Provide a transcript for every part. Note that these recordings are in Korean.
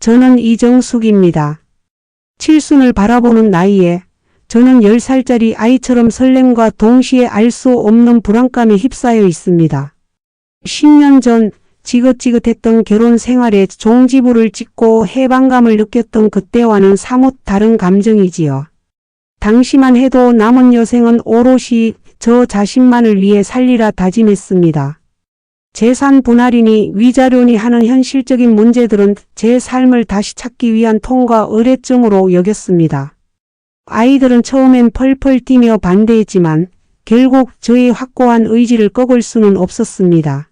저는 이정숙입니다. 칠순을 바라보는 나이에 저는 10살짜리 아이처럼 설렘과 동시에 알 수 없는 불안감에 휩싸여 있습니다. 10년 전 지긋지긋했던 결혼 생활에 종지부를 찍고 해방감을 느꼈던 그때와는 사뭇 다른 감정이지요. 당시만 해도 남은 여생은 오롯이 저 자신만을 위해 살리라 다짐했습니다. 재산 분할이니 위자료니 하는 현실적인 문제들은 제 삶을 다시 찾기 위한 통과 의뢰증으로 여겼습니다. 아이들은 처음엔 펄펄 뛰며 반대했지만 결국 저의 확고한 의지를 꺾을 수는 없었습니다.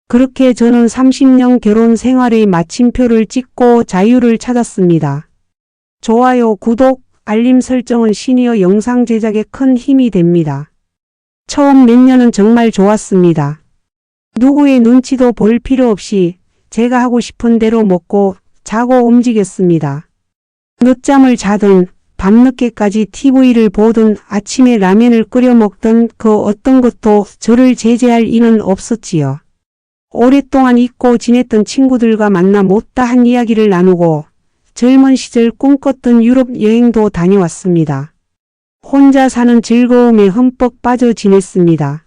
그렇게 저는 30년 결혼 생활의 마침표를 찍고 자유를 찾았습니다. 좋아요, 구독, 알림 설정은 시니어 영상 제작에 큰 힘이 됩니다. 처음 몇 년은 정말 좋았습니다. 누구의 눈치도 볼 필요 없이 제가 하고 싶은 대로 먹고 자고 움직였습니다. 늦잠을 자든 밤늦게까지 TV를 보든 아침에 라면을 끓여 먹던 그 어떤 것도 저를 제재할 이는 없었지요. 오랫동안 잊고 지냈던 친구들과 만나 못다한 이야기를 나누고 젊은 시절 꿈꿨던 유럽 여행도 다녀왔습니다. 혼자 사는 즐거움에 흠뻑 빠져 지냈습니다.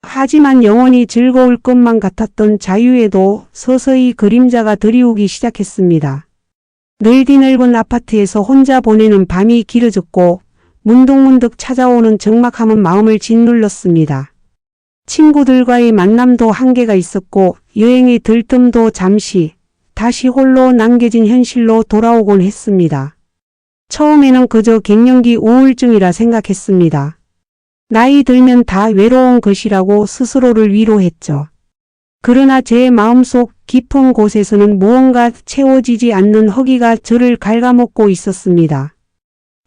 하지만 영원히 즐거울 것만 같았던 자유에도 서서히 그림자가 드리우기 시작했습니다. 넓디 넓은 아파트에서 혼자 보내는 밤이 길어졌고 문득문득 찾아오는 적막함은 마음을 짓눌렀습니다. 친구들과의 만남도 한계가 있었고 여행의 들뜸도 잠시 다시 홀로 남겨진 현실로 돌아오곤 했습니다. 처음에는 그저 갱년기 우울증이라 생각했습니다. 나이 들면 다 외로운 것이라고 스스로를 위로했죠. 그러나 제 마음속 깊은 곳에서는 무언가 채워지지 않는 허기가 저를 갉아먹고 있었습니다.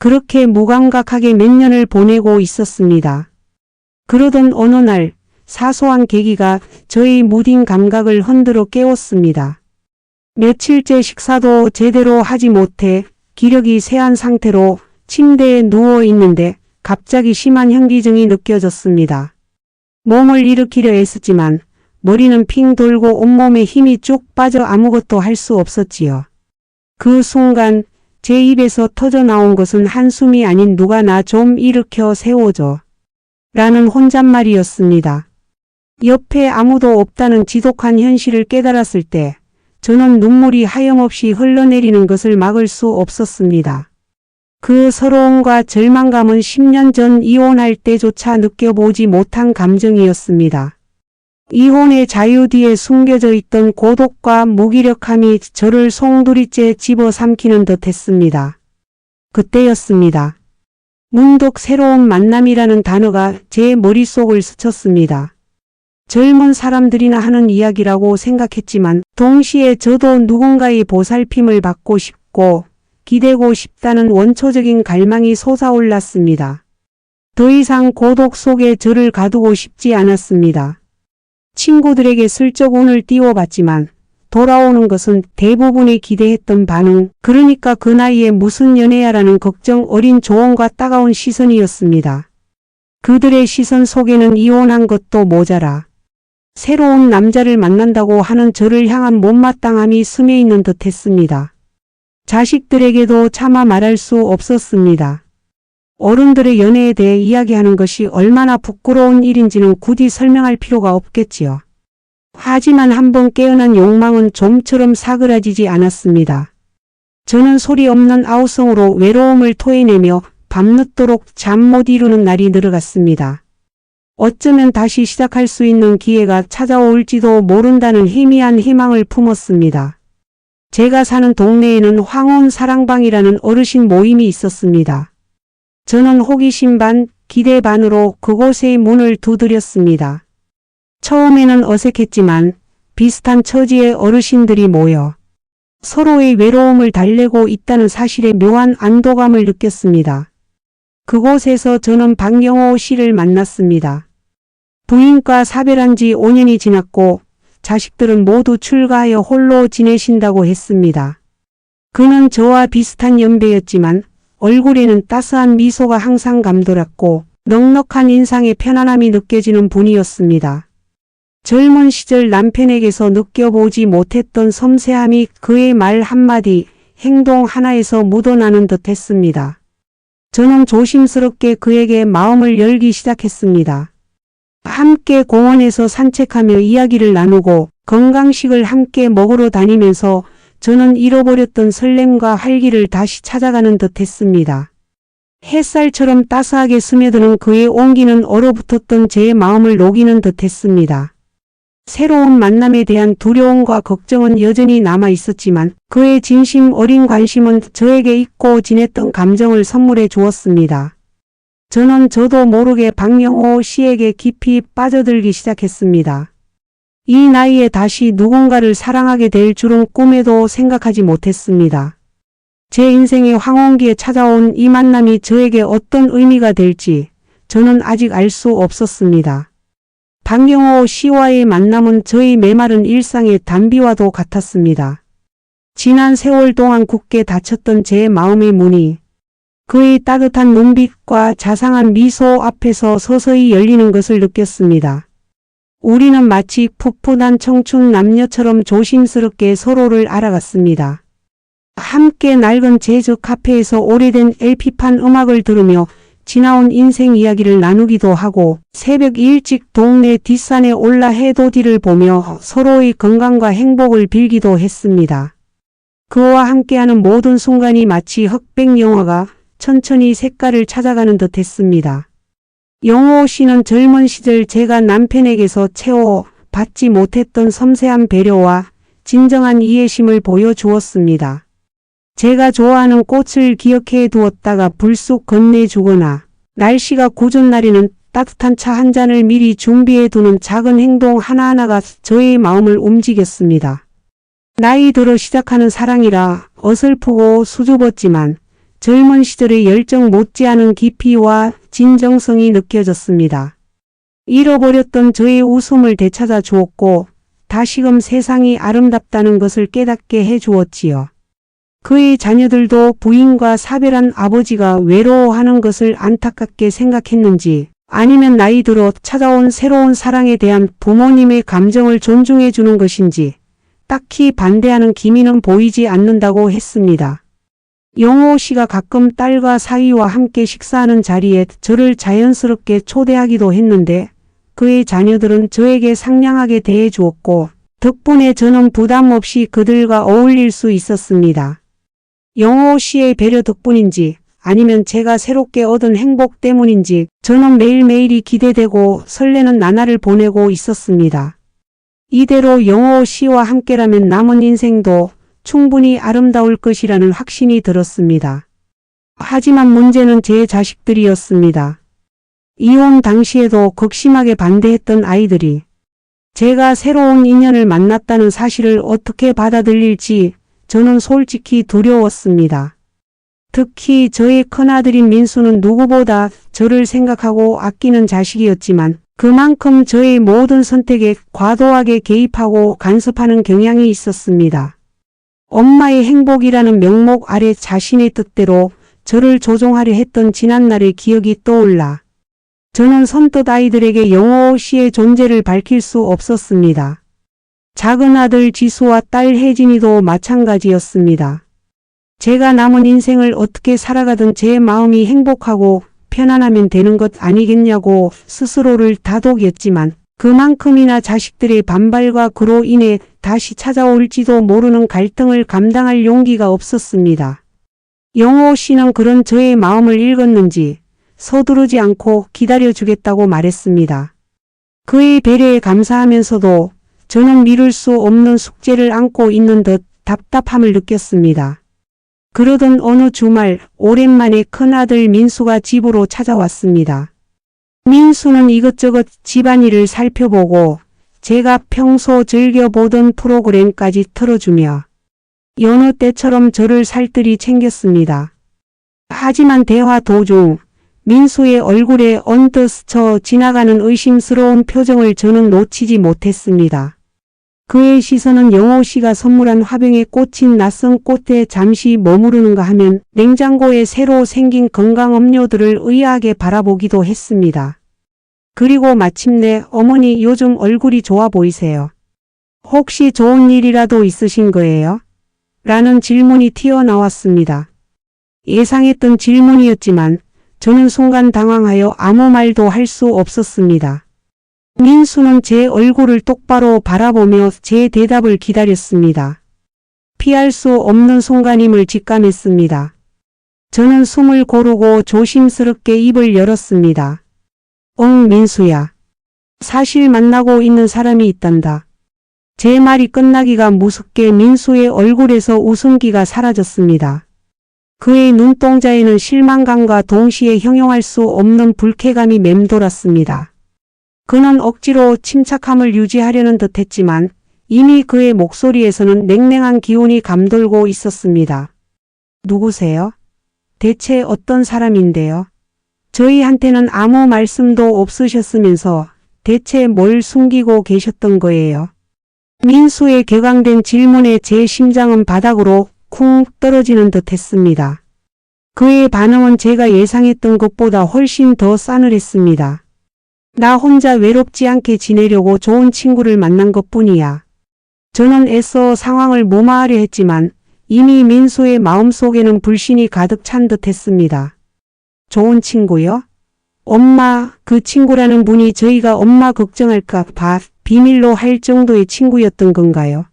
그렇게 무감각하게 몇 년을 보내고 있었습니다. 그러던 어느 날 사소한 계기가 저의 무딘 감각을 흔들어 깨웠습니다. 며칠째 식사도 제대로 하지 못해 기력이 쇠한 상태로 침대에 누워 있는데 갑자기 심한 현기증이 느껴졌습니다. 몸을 일으키려 애썼지만 머리는 핑 돌고 온몸에 힘이 쭉 빠져 아무것도 할 수 없었지요. 그 순간 제 입에서 터져 나온 것은 한숨이 아닌 누가 나 좀 일으켜 세워줘 라는 혼잣말이었습니다. 옆에 아무도 없다는 지독한 현실을 깨달았을 때 저는 눈물이 하염없이 흘러내리는 것을 막을 수 없었습니다. 그 서러움과 절망감은 10년 전 이혼할 때조차 느껴보지 못한 감정이었습니다. 이혼의 자유 뒤에 숨겨져 있던 고독과 무기력함이 저를 송두리째 집어삼키는 듯했습니다. 그때였습니다. 문득 새로운 만남이라는 단어가 제 머릿속을 스쳤습니다. 젊은 사람들이나 하는 이야기라고 생각했지만 동시에 저도 누군가의 보살핌을 받고 싶고 기대고 싶다는 원초적인 갈망이 솟아올랐습니다. 더 이상 고독 속에 저를 가두고 싶지 않았습니다. 친구들에게 슬쩍 운을 띄워봤지만 돌아오는 것은 대부분이 기대했던 반응, 그러니까 그 나이에 무슨 연애야라는 걱정 어린 조언과 따가운 시선이었습니다. 그들의 시선 속에는 이혼한 것도 모자라 새로운 남자를 만난다고 하는 저를 향한 못마땅함이 스며있는 듯했습니다. 자식들에게도 차마 말할 수 없었습니다. 어른들의 연애에 대해 이야기하는 것이 얼마나 부끄러운 일인지는 굳이 설명할 필요가 없겠지요. 하지만 한번 깨어난 욕망은 좀처럼 사그라지지 않았습니다. 저는 소리 없는 아우성으로 외로움을 토해내며 밤늦도록 잠 못 이루는 날이 늘어갔습니다. 어쩌면 다시 시작할 수 있는 기회가 찾아올지도 모른다는 희미한 희망을 품었습니다. 제가 사는 동네에는 황혼 사랑방이라는 어르신 모임이 있었습니다. 저는 호기심 반, 기대 반으로 그곳의 문을 두드렸습니다. 처음에는 어색했지만 비슷한 처지의 어르신들이 모여 서로의 외로움을 달래고 있다는 사실에 묘한 안도감을 느꼈습니다. 그곳에서 저는 박영호 씨를 만났습니다. 부인과 사별한 지 5년이 지났고 자식들은 모두 출가하여 홀로 지내신다고 했습니다. 그는 저와 비슷한 연배였지만 얼굴에는 따스한 미소가 항상 감돌았고 넉넉한 인상에 편안함이 느껴지는 분이었습니다. 젊은 시절 남편에게서 느껴보지 못했던 섬세함이 그의 말 한마디, 행동 하나에서 묻어나는 듯 했습니다. 저는 조심스럽게 그에게 마음을 열기 시작했습니다. 함께 공원에서 산책하며 이야기를 나누고 건강식을 함께 먹으러 다니면서 저는 잃어버렸던 설렘과 활기를 다시 찾아가는 듯 했습니다. 햇살처럼 따스하게 스며드는 그의 온기는 얼어붙었던 제 마음을 녹이는 듯 했습니다. 새로운 만남에 대한 두려움과 걱정은 여전히 남아 있었지만 그의 진심 어린 관심은 저에게 잊고 지냈던 감정을 선물해 주었습니다. 저도 모르게 박영호 씨에게 깊이 빠져들기 시작했습니다. 이 나이에 다시 누군가를 사랑하게 될 줄은 꿈에도 생각하지 못했습니다. 제 인생의 황혼기에 찾아온 이 만남이 저에게 어떤 의미가 될지 저는 아직 알 수 없었습니다. 박영호 씨와의 만남은 저의 메마른 일상의 단비와도 같았습니다. 지난 세월 동안 굳게 닫혔던 제 마음의 문이 그의 따뜻한 눈빛과 자상한 미소 앞에서 서서히 열리는 것을 느꼈습니다. 우리는 마치 풋풋한 청춘 남녀처럼 조심스럽게 서로를 알아갔습니다. 함께 낡은 재즈 카페에서 오래된 LP판 음악을 들으며 지나온 인생 이야기를 나누기도 하고 새벽 일찍 동네 뒷산에 올라 해돋이를 보며 서로의 건강과 행복을 빌기도 했습니다. 그와 함께하는 모든 순간이 마치 흑백 영화가 천천히 색깔을 찾아가는 듯 했습니다. 영호 씨는 젊은 시절 제가 남편에게서 채워 받지 못했던 섬세한 배려와 진정한 이해심을 보여주었습니다. 제가 좋아하는 꽃을 기억해 두었다가 불쑥 건네주거나 날씨가 궂은 날에는 따뜻한 차 한 잔을 미리 준비해 두는 작은 행동 하나하나가 저의 마음을 움직였습니다. 나이 들어 시작하는 사랑이라 어설프고 수줍었지만 젊은 시절의 열정 못지않은 깊이와 진정성이 느껴졌습니다. 잃어버렸던 저의 웃음을 되찾아 주었고 다시금 세상이 아름답다는 것을 깨닫게 해주었지요. 그의 자녀들도 부인과 사별한 아버지가 외로워하는 것을 안타깝게 생각했는지 아니면 나이 들어 찾아온 새로운 사랑에 대한 부모님의 감정을 존중해 주는 것인지 딱히 반대하는 기미는 보이지 않는다고 했습니다. 영호 씨가 가끔 딸과 사위와 함께 식사하는 자리에 저를 자연스럽게 초대하기도 했는데 그의 자녀들은 저에게 상냥하게 대해 주었고 덕분에 저는 부담 없이 그들과 어울릴 수 있었습니다. 영호 씨의 배려 덕분인지 아니면 제가 새롭게 얻은 행복 때문인지 저는 매일매일이 기대되고 설레는 나날을 보내고 있었습니다. 이대로 영호 씨와 함께라면 남은 인생도 충분히 아름다울 것이라는 확신이 들었습니다. 하지만 문제는 제 자식들이었습니다. 이혼 당시에도 극심하게 반대했던 아이들이 제가 새로운 인연을 만났다는 사실을 어떻게 받아들일지 저는 솔직히 두려웠습니다. 특히 저의 큰아들인 민수는 누구보다 저를 생각하고 아끼는 자식이었지만 그만큼 저의 모든 선택에 과도하게 개입하고 간섭하는 경향이 있었습니다. 엄마의 행복이라는 명목 아래 자신의 뜻대로 저를 조종하려 했던 지난날의 기억이 떠올라 저는 선뜻 아이들에게 영호 씨의 존재를 밝힐 수 없었습니다. 작은 아들 지수와 딸 혜진이도 마찬가지였습니다. 제가 남은 인생을 어떻게 살아가든 제 마음이 행복하고 편안하면 되는 것 아니겠냐고 스스로를 다독였지만 그만큼이나 자식들의 반발과 그로 인해 다시 찾아올지도 모르는 갈등을 감당할 용기가 없었습니다. 영호 씨는 그런 저의 마음을 읽었는지 서두르지 않고 기다려주겠다고 말했습니다. 그의 배려에 감사하면서도 저는 미룰 수 없는 숙제를 안고 있는 듯 답답함을 느꼈습니다. 그러던 어느 주말 오랜만에 큰아들 민수가 집으로 찾아왔습니다. 민수는 이것저것 집안일을 살펴보고 제가 평소 즐겨보던 프로그램까지 틀어주며 여느 때처럼 저를 살뜰히 챙겼습니다. 하지만 대화 도중 민수의 얼굴에 언뜻 스쳐 지나가는 의심스러운 표정을 저는 놓치지 못했습니다. 그의 시선은 영호 씨가 선물한 화병에 꽂힌 낯선 꽃에 잠시 머무르는가 하면 냉장고에 새로 생긴 건강 음료들을 의아하게 바라보기도 했습니다. 그리고 마침내 어머니 요즘 얼굴이 좋아 보이세요. 혹시 좋은 일이라도 있으신 거예요? 라는 질문이 튀어나왔습니다. 예상했던 질문이었지만 저는 순간 당황하여 아무 말도 할 수 없었습니다. 민수는 제 얼굴을 똑바로 바라보며 제 대답을 기다렸습니다. 피할 수 없는 순간임을 직감했습니다. 저는 숨을 고르고 조심스럽게 입을 열었습니다. 응, 민수야. 사실 만나고 있는 사람이 있단다. 제 말이 끝나기가 무섭게 민수의 얼굴에서 웃음기가 사라졌습니다. 그의 눈동자에는 실망감과 동시에 형용할 수 없는 불쾌감이 맴돌았습니다. 그는 억지로 침착함을 유지하려는 듯했지만 이미 그의 목소리에서는 냉랭한 기운이 감돌고 있었습니다. 누구세요? 대체 어떤 사람인데요? 저희한테는 아무 말씀도 없으셨으면서 대체 뭘 숨기고 계셨던 거예요? 민수의 격앙된 질문에 제 심장은 바닥으로 쿵 떨어지는 듯 했습니다. 그의 반응은 제가 예상했던 것보다 훨씬 더 싸늘했습니다. 나 혼자 외롭지 않게 지내려고 좋은 친구를 만난 것뿐이야. 저는 애써 상황을 무마하려 했지만 이미 민수의 마음속에는 불신이 가득 찬 듯 했습니다. 좋은 친구요? 엄마, 그 친구라는 분이 저희가 엄마 걱정할까 봐 비밀로 할 정도의 친구였던 건가요?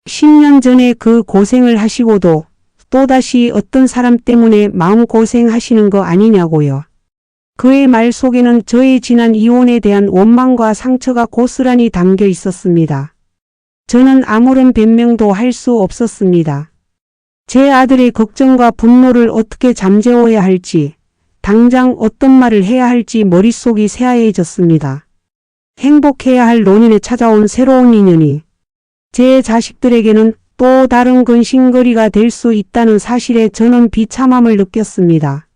10년 전에 그 고생을 하시고도 또다시 어떤 사람 때문에 마음고생하시는 거 아니냐고요. 그의 말 속에는 저의 지난 이혼에 대한 원망과 상처가 고스란히 담겨 있었습니다. 저는 아무런 변명도 할 수 없었습니다. 제 아들의 걱정과 분노를 어떻게 잠재워야 할지, 당장 어떤 말을 해야 할지 머릿속이 새하얘졌습니다. 행복해야 할 노년에 찾아온 새로운 인연이 제 자식들에게는 또 다른 근심거리가 될 수 있다는 사실에 저는 비참함을 느꼈습니다.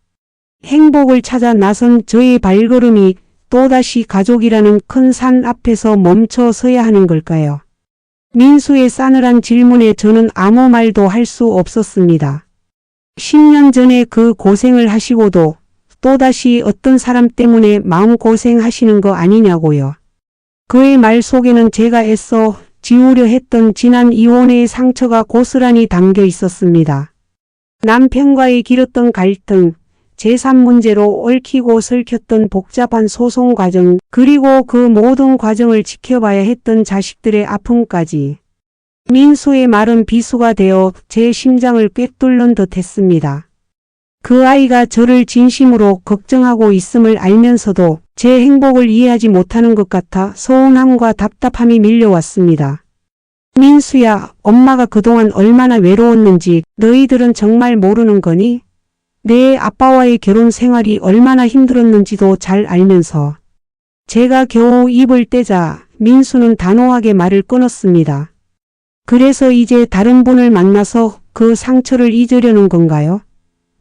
행복을 찾아 나선 저의 발걸음이 또다시 가족이라는 큰 산 앞에서 멈춰 서야 하는 걸까요? 민수의 싸늘한 질문에 저는 아무 말도 할 수 없었습니다. 10년 전에 그 고생을 하시고도 또다시 어떤 사람 때문에 마음고생하시는 거 아니냐고요. 그의 말 속에는 제가 애써 지우려 했던 지난 이혼의 상처가 고스란히 담겨 있었습니다. 남편과의 길었던 갈등, 재산 문제로 얽히고 설켰던 복잡한 소송 과정, 그리고 그 모든 과정을 지켜봐야 했던 자식들의 아픔까지. 민수의 말은 비수가 되어 제 심장을 꿰뚫는 듯 했습니다. 그 아이가 저를 진심으로 걱정하고 있음을 알면서도 제 행복을 이해하지 못하는 것 같아 서운함과 답답함이 밀려왔습니다. 민수야, 엄마가 그동안 얼마나 외로웠는지 너희들은 정말 모르는 거니? 내 아빠와의 결혼 생활이 얼마나 힘들었는지도 잘 알면서. 제가 겨우 입을 떼자 민수는 단호하게 말을 끊었습니다. 그래서 이제 다른 분을 만나서 그 상처를 잊으려는 건가요?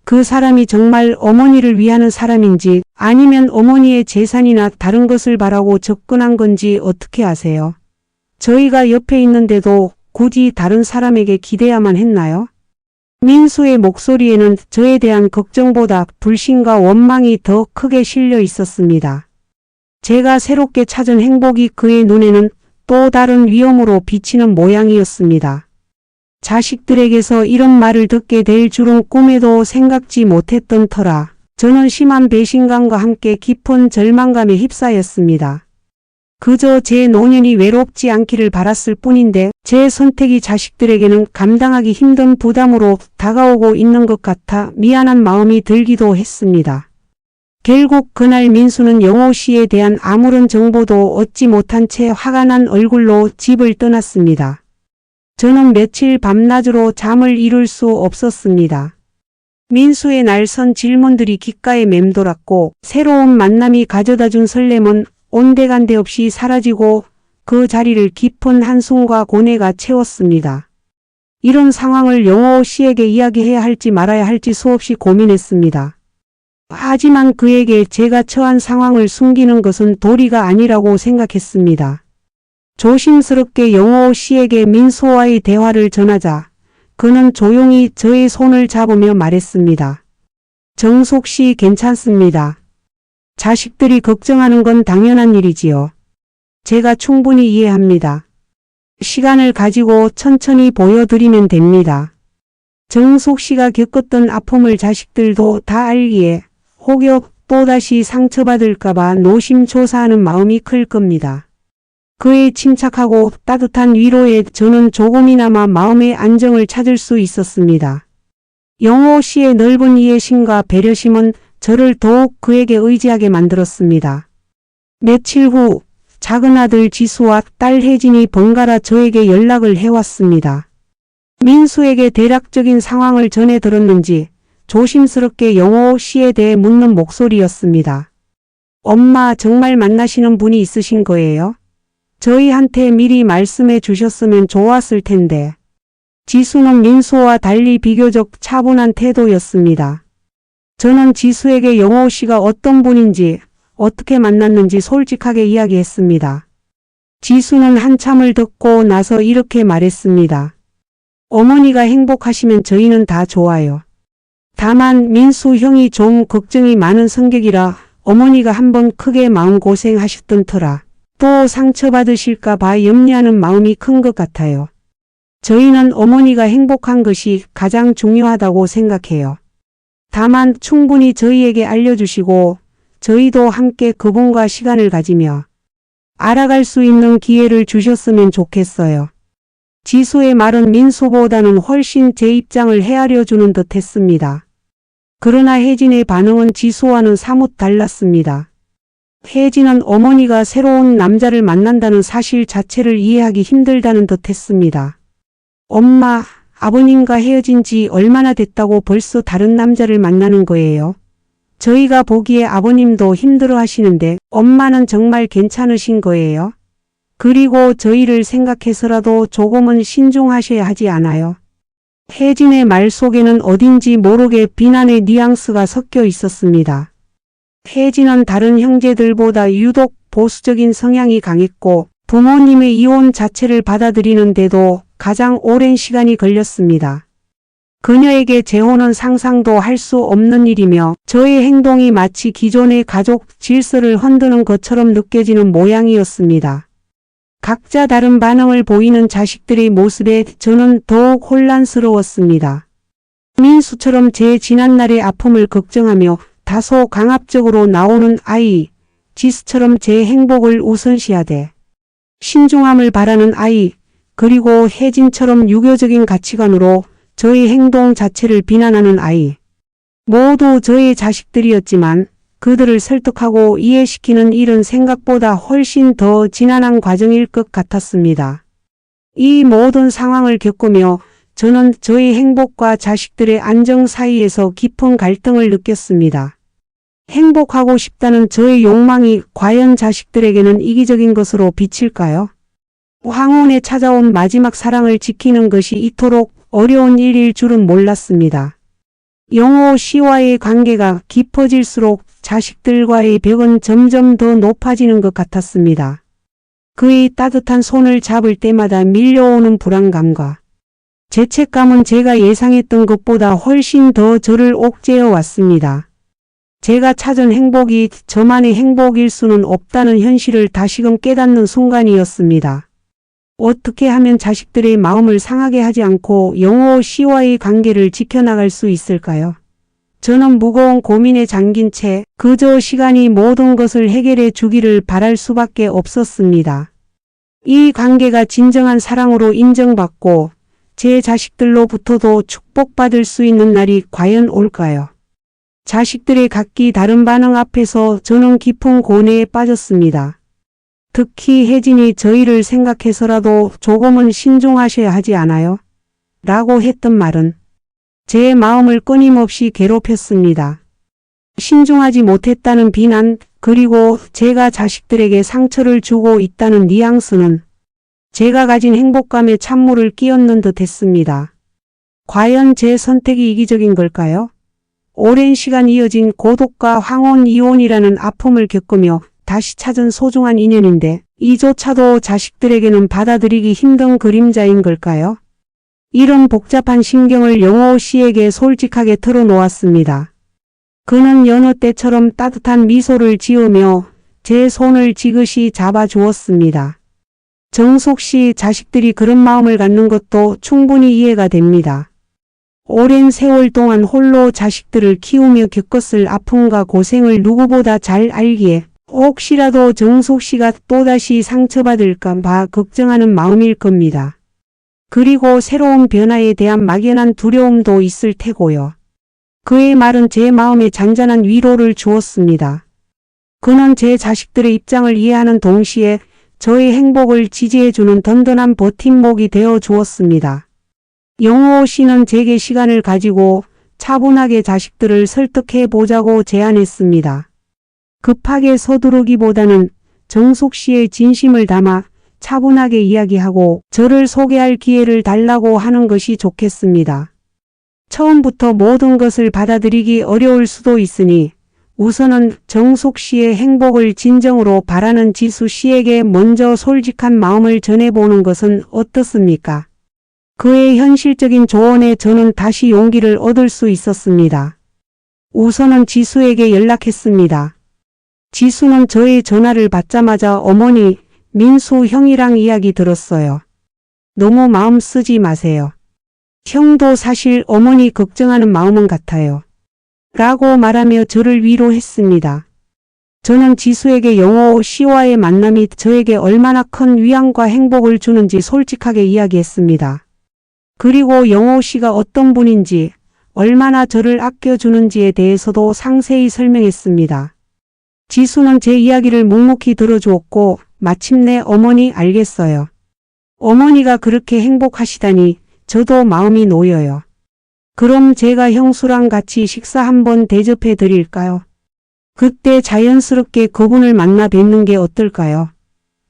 그 사람이 정말 어머니를 위하는 사람인지 아니면 어머니의 재산이나 다른 것을 바라고 접근한 건지 어떻게 아세요? 저희가 옆에 있는데도 굳이 다른 사람에게 기대야만 했나요? 민수의 목소리에는 저에 대한 걱정보다 불신과 원망이 더 크게 실려 있었습니다. 제가 새롭게 찾은 행복이 그의 눈에는 또 다른 위험으로 비치는 모양이었습니다. 자식들에게서 이런 말을 듣게 될 줄은 꿈에도 생각지 못했던 터라 저는 심한 배신감과 함께 깊은 절망감에 휩싸였습니다. 그저 제 노년이 외롭지 않기를 바랐을 뿐인데 제 선택이 자식들에게는 감당하기 힘든 부담으로 다가오고 있는 것 같아 미안한 마음이 들기도 했습니다. 결국 그날 민수는 영호 씨에 대한 아무런 정보도 얻지 못한 채 화가 난 얼굴로 집을 떠났습니다. 저는 며칠 밤낮으로 잠을 이룰 수 없었습니다. 민수의 날선 질문들이 귓가에 맴돌았고 새로운 만남이 가져다준 설렘은 온데간데 없이 사라지고 그 자리를 깊은 한숨과 고뇌가 채웠습니다. 이런 상황을 영호 씨에게 이야기해야 할지 말아야 할지 수없이 고민했습니다. 하지만 그에게 제가 처한 상황을 숨기는 것은 도리가 아니라고 생각했습니다. 조심스럽게 영호 씨에게 민수와의 대화를 전하자 그는 조용히 저의 손을 잡으며 말했습니다. 정숙 씨 괜찮습니다. 자식들이 걱정하는 건 당연한 일이지요. 제가 충분히 이해합니다. 시간을 가지고 천천히 보여드리면 됩니다. 정숙 씨가 겪었던 아픔을 자식들도 다 알기에 혹여 또다시 상처받을까봐 노심초사하는 마음이 클 겁니다. 그의 침착하고 따뜻한 위로에 저는 조금이나마 마음의 안정을 찾을 수 있었습니다. 영호 씨의 넓은 이해심과 배려심은 저를 더욱 그에게 의지하게 만들었습니다. 며칠 후 작은 아들 지수와 딸 혜진이 번갈아 저에게 연락을 해왔습니다. 민수에게 대략적인 상황을 전해 들었는지 조심스럽게 영호 씨에 대해 묻는 목소리였습니다. 엄마, 정말 만나시는 분이 있으신 거예요? 저희한테 미리 말씀해 주셨으면 좋았을 텐데. 지수는 민수와 달리 비교적 차분한 태도였습니다. 저는 지수에게 영호 씨가 어떤 분인지, 어떻게 만났는지 솔직하게 이야기했습니다. 지수는 한참을 듣고 나서 이렇게 말했습니다. 어머니가 행복하시면 저희는 다 좋아요. 다만 민수 형이 좀 걱정이 많은 성격이라 어머니가 한번 크게 마음고생하셨던 터라 또 상처받으실까 봐 염려하는 마음이 큰 것 같아요. 저희는 어머니가 행복한 것이 가장 중요하다고 생각해요. 다만 충분히 저희에게 알려주시고 저희도 함께 그분과 시간을 가지며 알아갈 수 있는 기회를 주셨으면 좋겠어요. 지수의 말은 민수보다는 훨씬 제 입장을 헤아려 주는 듯 했습니다. 그러나 혜진의 반응은 지수와는 사뭇 달랐습니다. 혜진은 어머니가 새로운 남자를 만난다는 사실 자체를 이해하기 힘들다는 듯 했습니다. 엄마, 아버님과 헤어진 지 얼마나 됐다고 벌써 다른 남자를 만나는 거예요? 저희가 보기에 아버님도 힘들어 하시는데 엄마는 정말 괜찮으신 거예요? 그리고 저희를 생각해서라도 조금은 신중하셔야 하지 않아요? 혜진의 말 속에는 어딘지 모르게 비난의 뉘앙스가 섞여 있었습니다. 혜진은 다른 형제들보다 유독 보수적인 성향이 강했고 부모님의 이혼 자체를 받아들이는데도 가장 오랜 시간이 걸렸습니다. 그녀에게 재혼은 상상도 할 수 없는 일이며 저의 행동이 마치 기존의 가족 질서를 흔드는 것처럼 느껴지는 모양이었습니다. 각자 다른 반응을 보이는 자식들의 모습에 저는 더욱 혼란스러웠습니다. 민수처럼 제 지난날의 아픔을 걱정하며 다소 강압적으로 나오는 아이, 지수처럼 제 행복을 우선시하되 신중함을 바라는 아이, 그리고 혜진처럼 유교적인 가치관으로 저의 행동 자체를 비난하는 아이. 모두 저의 자식들이었지만 그들을 설득하고 이해시키는 일은 생각보다 훨씬 더 지난한 과정일 것 같았습니다. 이 모든 상황을 겪으며 저는 저의 행복과 자식들의 안정 사이에서 깊은 갈등을 느꼈습니다. 행복하고 싶다는 저의 욕망이 과연 자식들에게는 이기적인 것으로 비칠까요? 황혼에 찾아온 마지막 사랑을 지키는 것이 이토록 어려운 일일 줄은 몰랐습니다. 영호 씨와의 관계가 깊어질수록 자식들과의 벽은 점점 더 높아지는 것 같았습니다. 그의 따뜻한 손을 잡을 때마다 밀려오는 불안감과 죄책감은 제가 예상했던 것보다 훨씬 더 저를 옥죄어 왔습니다. 제가 찾은 행복이 저만의 행복일 수는 없다는 현실을 다시금 깨닫는 순간이었습니다. 어떻게 하면 자식들의 마음을 상하게 하지 않고 영호 씨와의 관계를 지켜나갈 수 있을까요? 저는 무거운 고민에 잠긴 채 그저 시간이 모든 것을 해결해 주기를 바랄 수밖에 없었습니다. 이 관계가 진정한 사랑으로 인정받고 제 자식들로부터도 축복받을 수 있는 날이 과연 올까요? 자식들의 각기 다른 반응 앞에서 저는 깊은 고뇌에 빠졌습니다. 특히 혜진이 저희를 생각해서라도 조금은 신중하셔야 하지 않아요? 라고 했던 말은 제 마음을 끊임없이 괴롭혔습니다. 신중하지 못했다는 비난, 그리고 제가 자식들에게 상처를 주고 있다는 뉘앙스는 제가 가진 행복감에 찬물을 끼얹는 듯 했습니다. 과연 제 선택이 이기적인 걸까요? 오랜 시간 이어진 고독과 황혼 이혼이라는 아픔을 겪으며 다시 찾은 소중한 인연인데 이조차도 자식들에게는 받아들이기 힘든 그림자인 걸까요? 이런 복잡한 심경을 영호 씨에게 솔직하게 털어놓았습니다. 그는 여느 때처럼 따뜻한 미소를 지으며 제 손을 지그시 잡아주었습니다. 정숙 씨 자식들이 그런 마음을 갖는 것도 충분히 이해가 됩니다. 오랜 세월 동안 홀로 자식들을 키우며 겪었을 아픔과 고생을 누구보다 잘 알기에 혹시라도 정숙 씨가 또다시 상처받을까 봐 걱정하는 마음일 겁니다. 그리고 새로운 변화에 대한 막연한 두려움도 있을 테고요. 그의 말은 제 마음에 잔잔한 위로를 주었습니다. 그는 제 자식들의 입장을 이해하는 동시에 저의 행복을 지지해주는 든든한 버팀목이 되어 주었습니다. 영호 씨는 제게 시간을 가지고 차분하게 자식들을 설득해 보자고 제안했습니다. 급하게 서두르기보다는 정숙 씨의 진심을 담아 차분하게 이야기하고 저를 소개할 기회를 달라고 하는 것이 좋겠습니다. 처음부터 모든 것을 받아들이기 어려울 수도 있으니 우선은 정숙 씨의 행복을 진정으로 바라는 지수 씨에게 먼저 솔직한 마음을 전해보는 것은 어떻습니까? 그의 현실적인 조언에 저는 다시 용기를 얻을 수 있었습니다. 우선은 지수에게 연락했습니다. 지수는 저의 전화를 받자마자 어머니, 민수 형이랑 이야기 들었어요. 너무 마음 쓰지 마세요. 형도 사실 어머니 걱정하는 마음은 같아요. 라고 말하며 저를 위로했습니다. 저는 지수에게 영호 씨와의 만남이 저에게 얼마나 큰 위안과 행복을 주는지 솔직하게 이야기했습니다. 그리고 영호 씨가 어떤 분인지, 얼마나 저를 아껴주는지에 대해서도 상세히 설명했습니다. 지수는 제 이야기를 묵묵히 들어주었고 마침내 어머니 알겠어요. 어머니가 그렇게 행복하시다니 저도 마음이 놓여요. 그럼 제가 형수랑 같이 식사 한번 대접해 드릴까요? 그때 자연스럽게 그분을 만나 뵙는 게 어떨까요?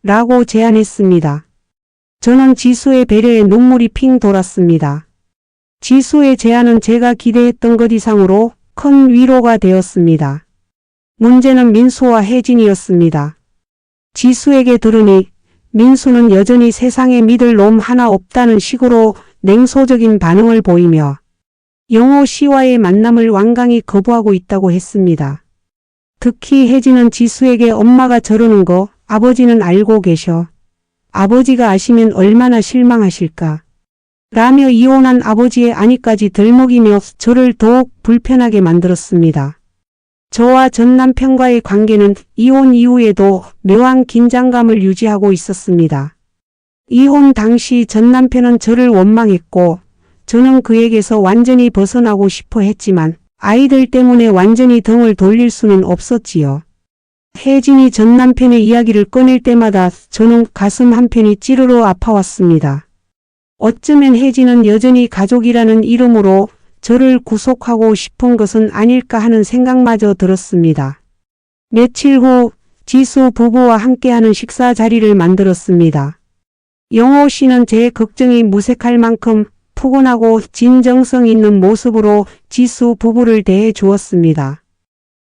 라고 제안했습니다. 저는 지수의 배려에 눈물이 핑 돌았습니다. 지수의 제안은 제가 기대했던 것 이상으로 큰 위로가 되었습니다. 문제는 민수와 혜진이었습니다. 지수에게 들으니 민수는 여전히 세상에 믿을 놈 하나 없다는 식으로 냉소적인 반응을 보이며 영호 씨와의 만남을 완강히 거부하고 있다고 했습니다. 특히 혜진은 지수에게 엄마가 저러는 거 아버지는 알고 계셔. 아버지가 아시면 얼마나 실망하실까. 라며 이혼한 아버지의 아니까지 들먹이며 저를 더욱 불편하게 만들었습니다. 저와 전 남편과의 관계는 이혼 이후에도 묘한 긴장감을 유지하고 있었습니다. 이혼 당시 전 남편은 저를 원망했고 저는 그에게서 완전히 벗어나고 싶어 했지만 아이들 때문에 완전히 등을 돌릴 수는 없었지요. 혜진이 전 남편의 이야기를 꺼낼 때마다 저는 가슴 한편이 찌르러 아파왔습니다. 어쩌면 혜진은 여전히 가족이라는 이름으로 저를 구속하고 싶은 것은 아닐까 하는 생각마저 들었습니다. 며칠 후 지수 부부와 함께하는 식사 자리를 만들었습니다. 영호 씨는 제 걱정이 무색할 만큼 푸근하고 진정성 있는 모습으로 지수 부부를 대해 주었습니다.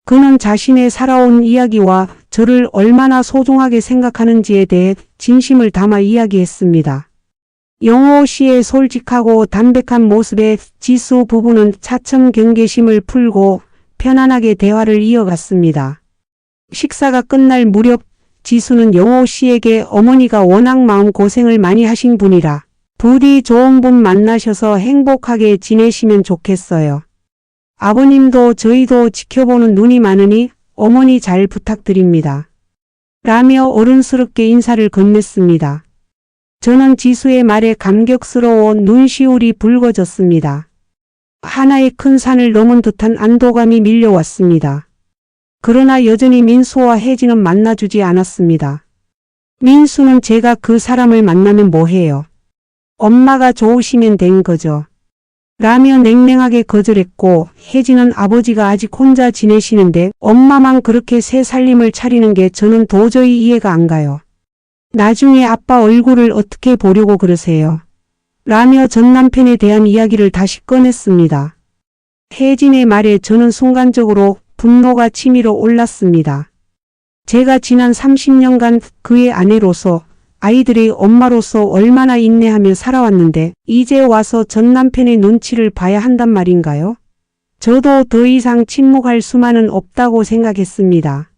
그는 자신의 살아온 이야기와 저를 얼마나 소중하게 생각하는지에 대해 진심을 담아 이야기했습니다. 영호 씨의 솔직하고 담백한 모습에 지수 부부는 차츰 경계심을 풀고 편안하게 대화를 이어갔습니다. 식사가 끝날 무렵 지수는 영호 씨에게 어머니가 워낙 마음고생을 많이 하신 분이라 부디 좋은 분 만나셔서 행복하게 지내시면 좋겠어요. 아버님도 저희도 지켜보는 눈이 많으니 어머니 잘 부탁드립니다. 라며 어른스럽게 인사를 건넸습니다. 저는 지수의 말에 감격스러워 눈시울이 붉어졌습니다. 하나의 큰 산을 넘은 듯한 안도감이 밀려왔습니다. 그러나 여전히 민수와 혜진은 만나주지 않았습니다. 민수는 제가 그 사람을 만나면 뭐해요? 엄마가 좋으시면 된 거죠. 라며 냉랭하게 거절했고 혜진은 아버지가 아직 혼자 지내시는데 엄마만 그렇게 새 살림을 차리는 게 저는 도저히 이해가 안 가요. 나중에 아빠 얼굴을 어떻게 보려고 그러세요? 라며 전 남편에 대한 이야기를 다시 꺼냈습니다. 혜진의 말에 저는 순간적으로 분노가 치밀어 올랐습니다. 제가 지난 30년간 그의 아내로서 아이들의 엄마로서 얼마나 인내하며 살아왔는데 이제 와서 전 남편의 눈치를 봐야 한단 말인가요? 저도 더 이상 침묵할 수만은 없다고 생각했습니다.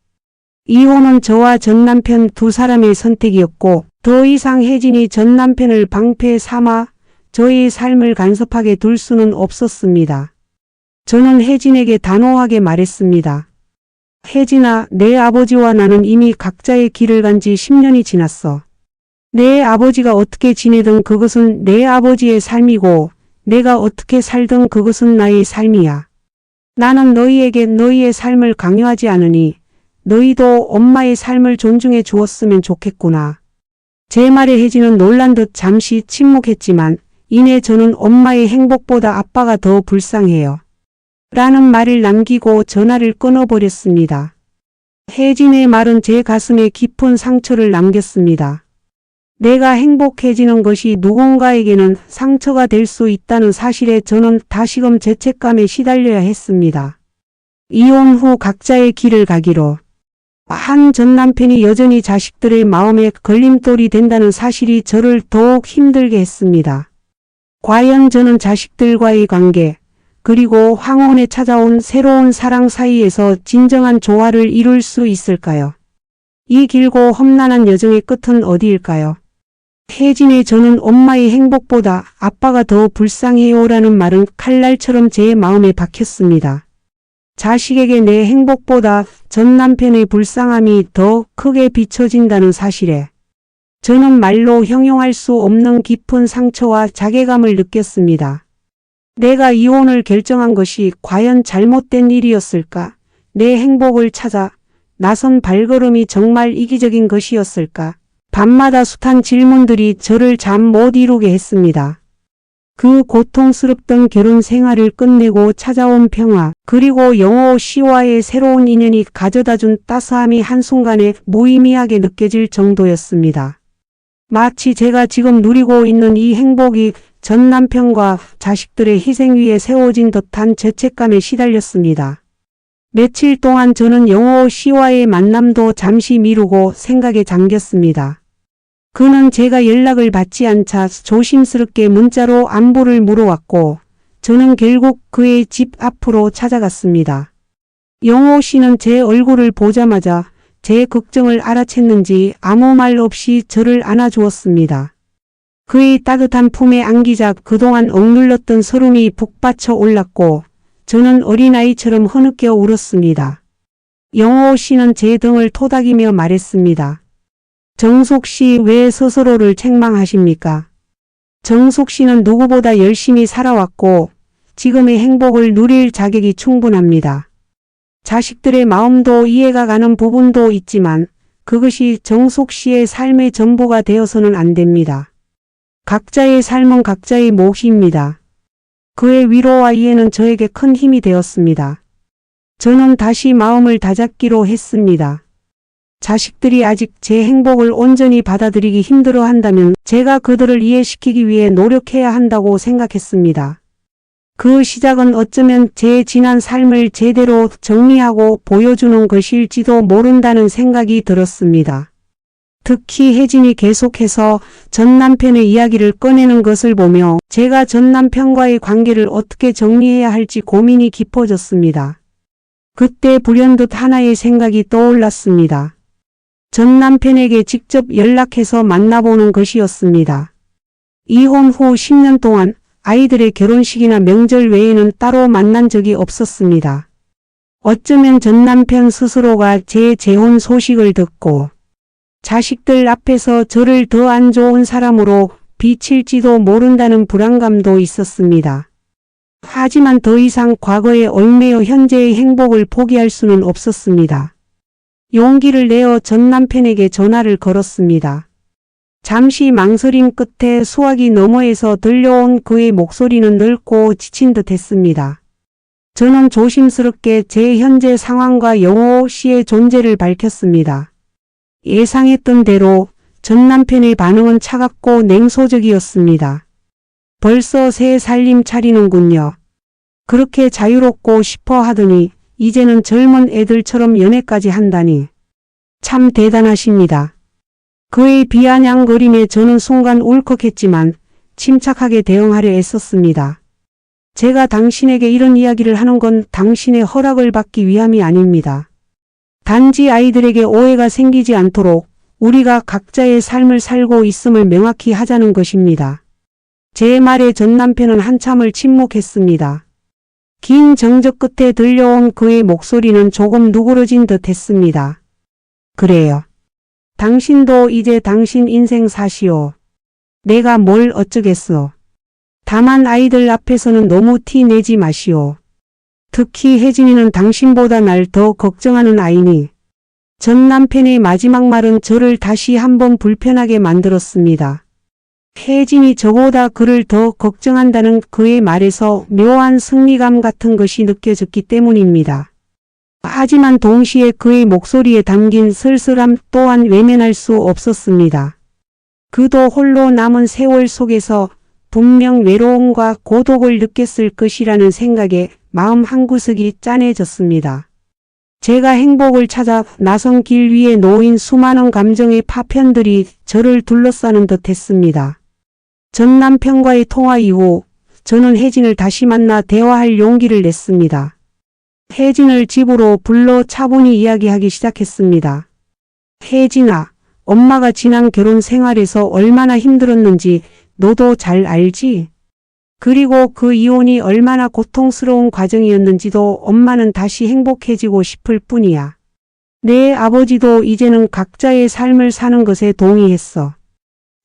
이혼은 저와 전 남편 두 사람의 선택이었고 더 이상 혜진이 전 남편을 방패 삼아 저의 삶을 간섭하게 둘 수는 없었습니다. 저는 혜진에게 단호하게 말했습니다. 혜진아, 내 아버지와 나는 이미 각자의 길을 간 지 10년이 지났어. 내 아버지가 어떻게 지내든 그것은 내 아버지의 삶이고 내가 어떻게 살든 그것은 나의 삶이야. 나는 너희에게 너희의 삶을 강요하지 않으니 너희도 엄마의 삶을 존중해 주었으면 좋겠구나. 제 말에 혜진은 놀란 듯 잠시 침묵했지만 이내 저는 엄마의 행복보다 아빠가 더 불쌍해요. 라는 말을 남기고 전화를 끊어버렸습니다. 혜진의 말은 제 가슴에 깊은 상처를 남겼습니다. 내가 행복해지는 것이 누군가에게는 상처가 될 수 있다는 사실에 저는 다시금 죄책감에 시달려야 했습니다. 이혼 후 각자의 길을 가기로 한 전 남편이 여전히 자식들의 마음에 걸림돌이 된다는 사실이 저를 더욱 힘들게 했습니다. 과연 저는 자식들과의 관계, 그리고 황혼에 찾아온 새로운 사랑 사이에서 진정한 조화를 이룰 수 있을까요? 이 길고 험난한 여정의 끝은 어디일까요? 혜진의 저는 엄마의 행복보다 아빠가 더 불쌍해요라는 말은 칼날처럼 제 마음에 박혔습니다. 자식에게 내 행복보다 전 남편의 불쌍함이 더 크게 비춰진다는 사실에 저는 말로 형용할 수 없는 깊은 상처와 자괴감을 느꼈습니다. 내가 이혼을 결정한 것이 과연 잘못된 일이었을까? 내 행복을 찾아 나선 발걸음이 정말 이기적인 것이었을까? 밤마다 숱한 질문들이 저를 잠 못 이루게 했습니다. 그 고통스럽던 결혼 생활을 끝내고 찾아온 평화, 그리고 영호 씨와의 새로운 인연이 가져다준 따스함이 한순간에 무의미하게 느껴질 정도였습니다. 마치 제가 지금 누리고 있는 이 행복이 전 남편과 자식들의 희생 위에 세워진 듯한 죄책감에 시달렸습니다. 며칠 동안 저는 영호 씨와의 만남도 잠시 미루고 생각에 잠겼습니다. 그는 제가 연락을 받지 않자 조심스럽게 문자로 안부를 물어왔고 저는 결국 그의 집 앞으로 찾아갔습니다. 영호 씨는 제 얼굴을 보자마자 제 걱정을 알아챘는지 아무 말 없이 저를 안아주었습니다. 그의 따뜻한 품에 안기자 그동안 억눌렀던 서름이 북받쳐 올랐고 저는 어린아이처럼 흐느껴 울었습니다. 영호 씨는 제 등을 토닥이며 말했습니다. 정숙 씨, 왜 스스로를 책망하십니까? 정숙 씨는 누구보다 열심히 살아왔고 지금의 행복을 누릴 자격이 충분합니다. 자식들의 마음도 이해가 가는 부분도 있지만 그것이 정숙 씨의 삶의 전부가 되어서는 안 됩니다. 각자의 삶은 각자의 몫입니다. 그의 위로와 이해는 저에게 큰 힘이 되었습니다. 저는 다시 마음을 다잡기로 했습니다. 자식들이 아직 제 행복을 온전히 받아들이기 힘들어 한다면 제가 그들을 이해시키기 위해 노력해야 한다고 생각했습니다. 그 시작은 어쩌면 제 지난 삶을 제대로 정리하고 보여주는 것일지도 모른다는 생각이 들었습니다. 특히 혜진이 계속해서 전 남편의 이야기를 꺼내는 것을 보며 제가 전 남편과의 관계를 어떻게 정리해야 할지 고민이 깊어졌습니다. 그때 불현듯 하나의 생각이 떠올랐습니다. 전 남편에게 직접 연락해서 만나보는 것이었습니다. 이혼 후 10년 동안 아이들의 결혼식이나 명절 외에는 따로 만난 적이 없었습니다. 어쩌면 전 남편 스스로가 제 재혼 소식을 듣고 자식들 앞에서 저를 더 안 좋은 사람으로 비칠지도 모른다는 불안감도 있었습니다. 하지만 더 이상 과거에 얽매여 현재의 행복을 포기할 수는 없었습니다. 용기를 내어 전 남편에게 전화를 걸었습니다. 잠시 망설임 끝에 수화기 너머에서 들려온 그의 목소리는 넓고 지친 듯 했습니다. 저는 조심스럽게 제 현재 상황과 영호 씨의 존재를 밝혔습니다. 예상했던 대로 전 남편의 반응은 차갑고 냉소적이었습니다. 벌써 새 살림 차리는군요. 그렇게 자유롭고 싶어 하더니 이제는 젊은 애들처럼 연애까지 한다니. 참 대단하십니다. 그의 비아냥거림에 저는 순간 울컥했지만 침착하게 대응하려 애썼습니다. 제가 당신에게 이런 이야기를 하는 건 당신의 허락을 받기 위함이 아닙니다. 단지 아이들에게 오해가 생기지 않도록 우리가 각자의 삶을 살고 있음을 명확히 하자는 것입니다. 제 말에 전 남편은 한참을 침묵했습니다. 긴 정적 끝에 들려온 그의 목소리는 조금 누그러진 듯 했습니다. 그래요. 당신도 이제 당신 인생 사시오. 내가 뭘 어쩌겠어. 다만 아이들 앞에서는 너무 티 내지 마시오. 특히 혜진이는 당신보다 날 더 걱정하는 아이니. 전 남편의 마지막 말은 저를 다시 한번 불편하게 만들었습니다. 혜진이 저보다 그를 더 걱정한다는 그의 말에서 묘한 승리감 같은 것이 느껴졌기 때문입니다. 하지만 동시에 그의 목소리에 담긴 쓸쓸함 또한 외면할 수 없었습니다. 그도 홀로 남은 세월 속에서 분명 외로움과 고독을 느꼈을 것이라는 생각에 마음 한구석이 짠해졌습니다. 제가 행복을 찾아 나선 길 위에 놓인 수많은 감정의 파편들이 저를 둘러싸는 듯 했습니다. 전 남편과의 통화 이후 저는 혜진을 다시 만나 대화할 용기를 냈습니다. 혜진을 집으로 불러 차분히 이야기하기 시작했습니다. 혜진아, 엄마가 지난 결혼 생활에서 얼마나 힘들었는지 너도 잘 알지? 그리고 그 이혼이 얼마나 고통스러운 과정이었는지도 엄마는 다시 행복해지고 싶을 뿐이야. 내 아버지도 이제는 각자의 삶을 사는 것에 동의했어.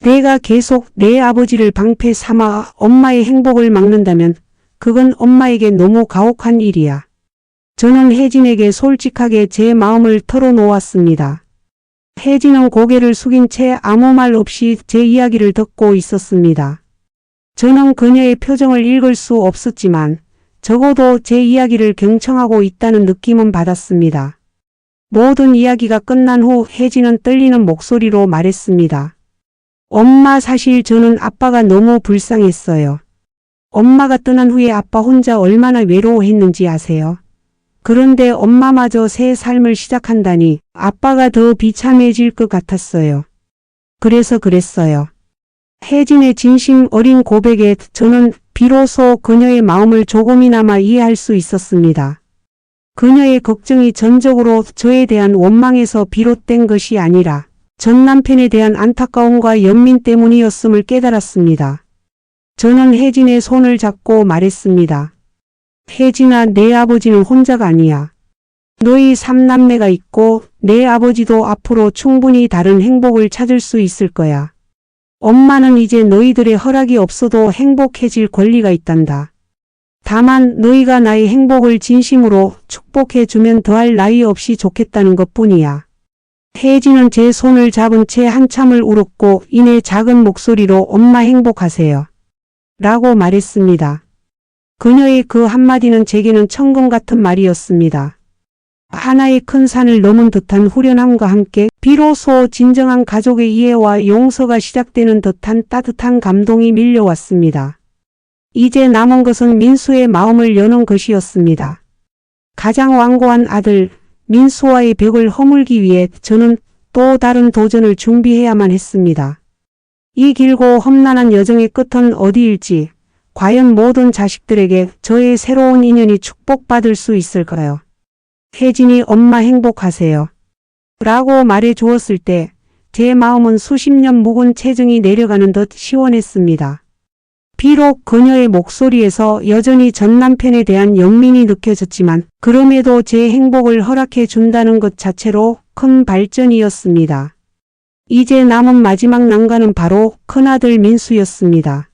내가 계속 내 아버지를 방패 삼아 엄마의 행복을 막는다면 그건 엄마에게 너무 가혹한 일이야. 저는 혜진에게 솔직하게 제 마음을 털어놓았습니다. 혜진은 고개를 숙인 채 아무 말 없이 제 이야기를 듣고 있었습니다. 저는 그녀의 표정을 읽을 수 없었지만 적어도 제 이야기를 경청하고 있다는 느낌은 받았습니다. 모든 이야기가 끝난 후 혜진은 떨리는 목소리로 말했습니다. 엄마, 사실 저는 아빠가 너무 불쌍했어요. 엄마가 떠난 후에 아빠 혼자 얼마나 외로워했는지 아세요? 그런데 엄마마저 새 삶을 시작한다니 아빠가 더 비참해질 것 같았어요. 그래서 그랬어요. 혜진의 진심 어린 고백에 저는 비로소 그녀의 마음을 조금이나마 이해할 수 있었습니다. 그녀의 걱정이 전적으로 저에 대한 원망에서 비롯된 것이 아니라 전 남편에 대한 안타까움과 연민 때문이었음을 깨달았습니다. 저는 혜진의 손을 잡고 말했습니다. 혜진아, 내 아버지는 혼자가 아니야. 너희 3남매가 있고 내 아버지도 앞으로 충분히 다른 행복을 찾을 수 있을 거야. 엄마는 이제 너희들의 허락이 없어도 행복해질 권리가 있단다. 다만 너희가 나의 행복을 진심으로 축복해주면 더할 나위 없이 좋겠다는 것뿐이야. 혜진은 제 손을 잡은 채 한참을 울었고 이내 작은 목소리로 엄마 행복하세요. 라고 말했습니다. 그녀의 그 한마디는 제게는 천금 같은 말이었습니다. 하나의 큰 산을 넘은 듯한 후련함과 함께 비로소 진정한 가족의 이해와 용서가 시작되는 듯한 따뜻한 감동이 밀려왔습니다. 이제 남은 것은 민수의 마음을 여는 것이었습니다. 가장 완고한 아들 민수와의 벽을 허물기 위해 저는 또 다른 도전을 준비해야만 했습니다. 이 길고 험난한 여정의 끝은 어디일지, 과연 모든 자식들에게 저의 새로운 인연이 축복받을 수 있을까요? 혜진이 엄마 행복하세요. 라고 말해 주었을 때 제 마음은 수십 년 묵은 체증이 내려가는 듯 시원했습니다. 비록 그녀의 목소리에서 여전히 전 남편에 대한 연민이 느껴졌지만 그럼에도 제 행복을 허락해 준다는 것 자체로 큰 발전이었습니다. 이제 남은 마지막 난관은 바로 큰아들 민수였습니다.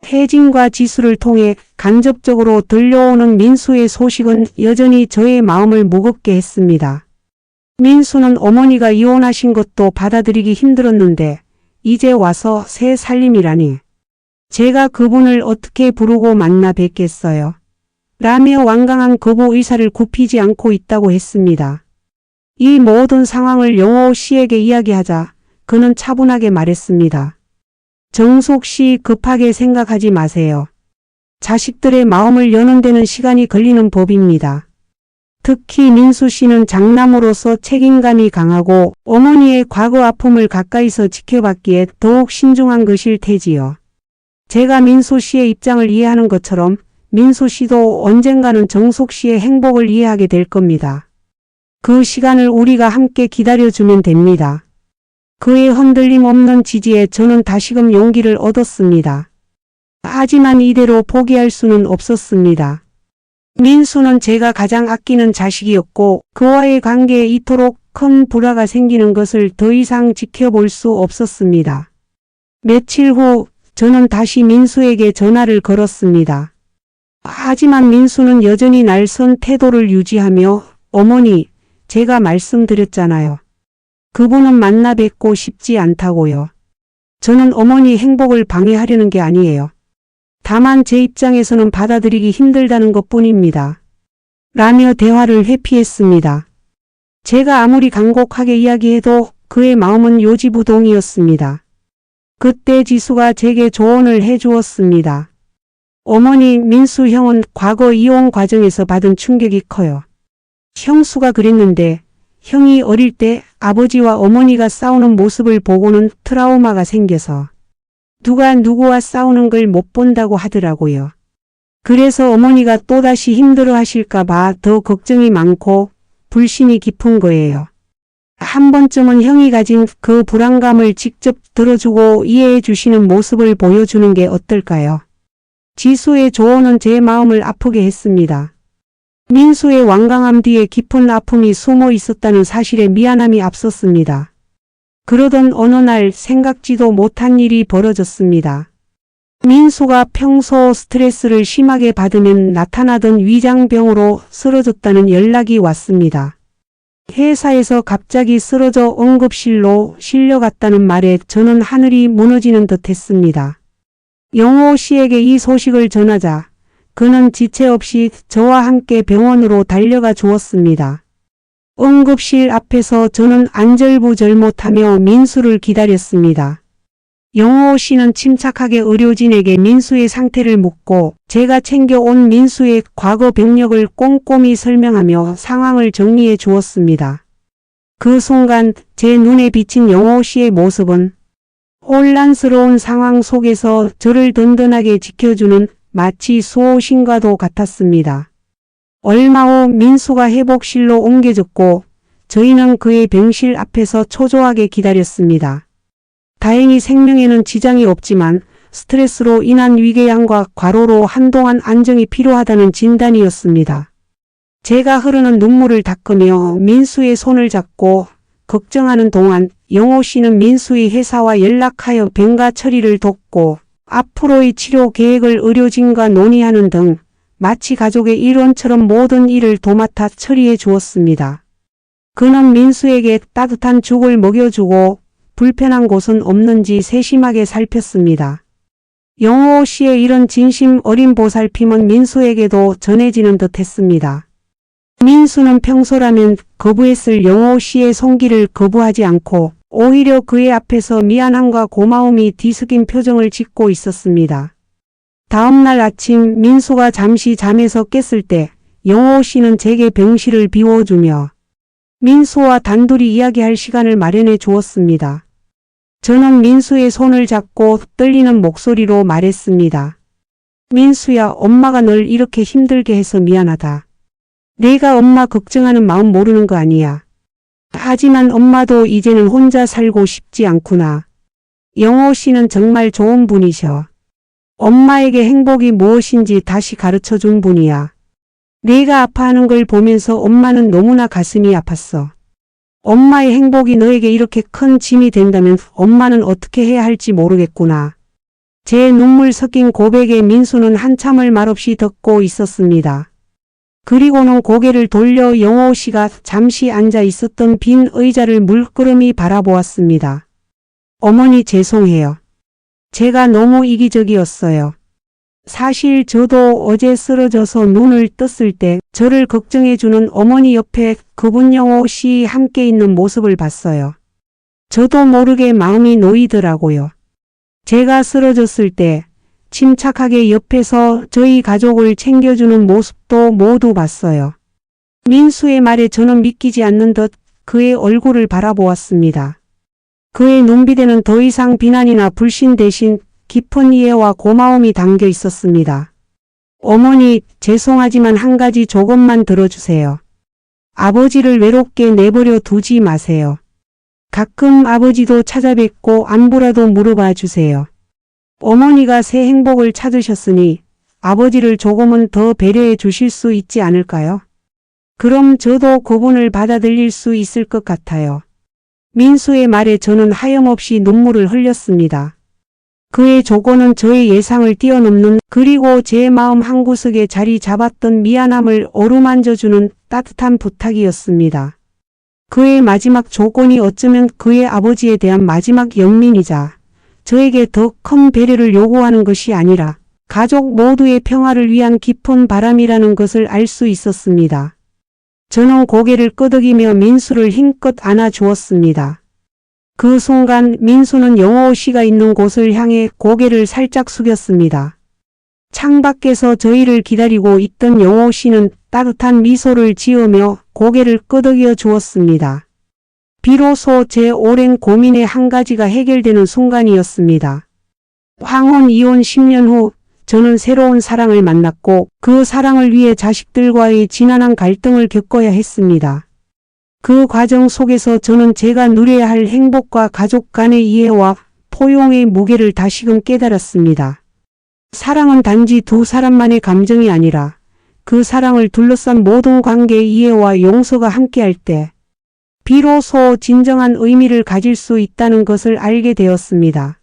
혜진과 지수를 통해 간접적으로 들려오는 민수의 소식은 여전히 저의 마음을 무겁게 했습니다. 민수는 어머니가 이혼하신 것도 받아들이기 힘들었는데 이제 와서 새 살림이라니. 제가 그분을 어떻게 부르고 만나 뵙겠어요? 라며 완강한 거부 의사를 굽히지 않고 있다고 했습니다. 이 모든 상황을 영호 씨에게 이야기하자 그는 차분하게 말했습니다. 정숙 씨, 급하게 생각하지 마세요. 자식들의 마음을 여는 데는 시간이 걸리는 법입니다. 특히 민수 씨는 장남으로서 책임감이 강하고 어머니의 과거 아픔을 가까이서 지켜봤기에 더욱 신중한 것일 테지요. 제가 민수 씨의 입장을 이해하는 것처럼 민수 씨도 언젠가는 정숙 씨의 행복을 이해하게 될 겁니다. 그 시간을 우리가 함께 기다려주면 됩니다. 그의 흔들림 없는 지지에 저는 다시금 용기를 얻었습니다. 하지만 이대로 포기할 수는 없었습니다. 민수는 제가 가장 아끼는 자식이었고 그와의 관계에 이토록 큰 불화가 생기는 것을 더 이상 지켜볼 수 없었습니다. 며칠 후 저는 다시 민수에게 전화를 걸었습니다. 하지만 민수는 여전히 날선 태도를 유지하며 어머니, 제가 말씀드렸잖아요. 그분은 만나 뵙고 싶지 않다고요. 저는 어머니 행복을 방해하려는 게 아니에요. 다만 제 입장에서는 받아들이기 힘들다는 것뿐입니다. 라며 대화를 회피했습니다. 제가 아무리 간곡하게 이야기해도 그의 마음은 요지부동이었습니다. 그때 지수가 제게 조언을 해주었습니다. 어머니, 민수 형은 과거 이혼 과정에서 받은 충격이 커요. 형수가 그랬는데 형이 어릴 때 아버지와 어머니가 싸우는 모습을 보고는 트라우마가 생겨서 누가 누구와 싸우는 걸 못 본다고 하더라고요. 그래서 어머니가 또다시 힘들어 하실까봐 더 걱정이 많고 불신이 깊은 거예요. 한 번쯤은 형이 가진 그 불안감을 직접 들어주고 이해해 주시는 모습을 보여주는 게 어떨까요? 지수의 조언은 제 마음을 아프게 했습니다. 민수의 완강함 뒤에 깊은 아픔이 숨어 있었다는 사실에 미안함이 앞섰습니다. 그러던 어느 날 생각지도 못한 일이 벌어졌습니다. 민수가 평소 스트레스를 심하게 받으면 나타나던 위장병으로 쓰러졌다는 연락이 왔습니다. 회사에서 갑자기 쓰러져 응급실로 실려갔다는 말에 저는 하늘이 무너지는 듯 했습니다. 영호 씨에게 이 소식을 전하자 그는 지체 없이 저와 함께 병원으로 달려가 주었습니다. 응급실 앞에서 저는 안절부절 못하며 민수를 기다렸습니다. 영호 씨는 침착하게 의료진에게 민수의 상태를 묻고 제가 챙겨온 민수의 과거 병력을 꼼꼼히 설명하며 상황을 정리해 주었습니다. 그 순간 제 눈에 비친 영호 씨의 모습은 혼란스러운 상황 속에서 저를 든든하게 지켜주는 마치 수호신과도 같았습니다. 얼마 후 민수가 회복실로 옮겨졌고 저희는 그의 병실 앞에서 초조하게 기다렸습니다. 다행히 생명에는 지장이 없지만 스트레스로 인한 위궤양과 과로로 한동안 안정이 필요하다는 진단이었습니다. 제가 흐르는 눈물을 닦으며 민수의 손을 잡고 걱정하는 동안 영호 씨는 민수의 회사와 연락하여 병가 처리를 돕고 앞으로의 치료 계획을 의료진과 논의하는 등 마치 가족의 일원처럼 모든 일을 도맡아 처리해 주었습니다. 그는 민수에게 따뜻한 죽을 먹여주고 불편한 곳은 없는지 세심하게 살폈습니다. 영호 씨의 이런 진심 어린 보살핌은 민수에게도 전해지는 듯 했습니다. 민수는 평소라면 거부했을 영호 씨의 손길을 거부하지 않고 오히려 그의 앞에서 미안함과 고마움이 뒤섞인 표정을 짓고 있었습니다. 다음날 아침 민수가 잠시 잠에서 깼을 때 영호 씨는 제게 병실을 비워주며 민수와 단둘이 이야기할 시간을 마련해 주었습니다. 저는 민수의 손을 잡고 떨리는 목소리로 말했습니다. 민수야, 엄마가 널 이렇게 힘들게 해서 미안하다. 내가 엄마 걱정하는 마음 모르는 거 아니야. 하지만 엄마도 이제는 혼자 살고 싶지 않구나. 영호 씨는 정말 좋은 분이셔. 엄마에게 행복이 무엇인지 다시 가르쳐 준 분이야. 내가 아파하는 걸 보면서 엄마는 너무나 가슴이 아팠어. 엄마의 행복이 너에게 이렇게 큰 짐이 된다면 엄마는 어떻게 해야 할지 모르겠구나. 제 눈물 섞인 고백에 민수는 한참을 말없이 듣고 있었습니다. 그리고는 고개를 돌려 영호 씨가 잠시 앉아 있었던 빈 의자를 물끄러미 바라보았습니다. 어머니 죄송해요. 제가 너무 이기적이었어요. 사실 저도 어제 쓰러져서 눈을 떴을 때 저를 걱정해주는 어머니 옆에 그분 영호 씨 함께 있는 모습을 봤어요. 저도 모르게 마음이 놓이더라고요. 제가 쓰러졌을 때 침착하게 옆에서 저희 가족을 챙겨주는 모습도 모두 봤어요. 민수의 말에 저는 믿기지 않는 듯 그의 얼굴을 바라보았습니다. 그의 눈빛에는 더 이상 비난이나 불신 대신 깊은 이해와 고마움이 담겨 있었습니다. 어머니, 죄송하지만 한 가지 조금만 들어주세요. 아버지를 외롭게 내버려 두지 마세요. 가끔 아버지도 찾아뵙고 안부라도 물어봐 주세요. 어머니가 새 행복을 찾으셨으니 아버지를 조금은 더 배려해 주실 수 있지 않을까요? 그럼 저도 그분을 받아들일 수 있을 것 같아요. 민수의 말에 저는 하염없이 눈물을 흘렸습니다. 그의 조건은 저의 예상을 뛰어넘는, 그리고 제 마음 한구석에 자리 잡았던 미안함을 어루만져주는 따뜻한 부탁이었습니다. 그의 마지막 조건이 어쩌면 그의 아버지에 대한 마지막 연민이자 저에게 더 큰 배려를 요구하는 것이 아니라 가족 모두의 평화를 위한 깊은 바람이라는 것을 알 수 있었습니다. 저는 고개를 끄덕이며 민수를 힘껏 안아주었습니다. 그 순간 민수는 영호 씨가 있는 곳을 향해 고개를 살짝 숙였습니다. 창밖에서 저희를 기다리고 있던 영호 씨는 따뜻한 미소를 지으며 고개를 끄덕여 주었습니다. 비로소 제 오랜 고민의 한 가지가 해결되는 순간이었습니다. 황혼 이혼 10년 후 저는 새로운 사랑을 만났고 그 사랑을 위해 자식들과의 지난한 갈등을 겪어야 했습니다. 그 과정 속에서 저는 제가 누려야 할 행복과 가족 간의 이해와 포용의 무게를 다시금 깨달았습니다. 사랑은 단지 두 사람만의 감정이 아니라 그 사랑을 둘러싼 모든 관계의 이해와 용서가 함께할 때 비로소 진정한 의미를 가질 수 있다는 것을 알게 되었습니다.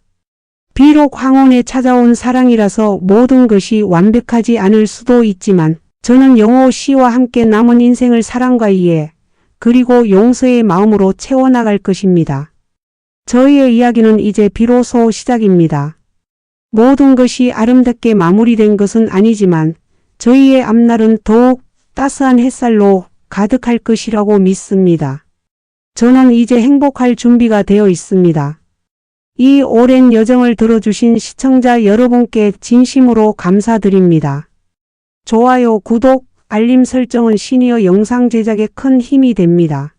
비록 황혼에 찾아온 사랑이라서 모든 것이 완벽하지 않을 수도 있지만 저는 영호 씨와 함께 남은 인생을 사랑과 이해, 그리고 용서의 마음으로 채워나갈 것입니다. 저희의 이야기는 이제 비로소 시작입니다. 모든 것이 아름답게 마무리된 것은 아니지만 저희의 앞날은 더욱 따스한 햇살로 가득할 것이라고 믿습니다. 저는 이제 행복할 준비가 되어 있습니다. 이 오랜 여정을 들어주신 시청자 여러분께 진심으로 감사드립니다. 좋아요, 구독, 알림 설정은 시니어 영상 제작에 큰 힘이 됩니다.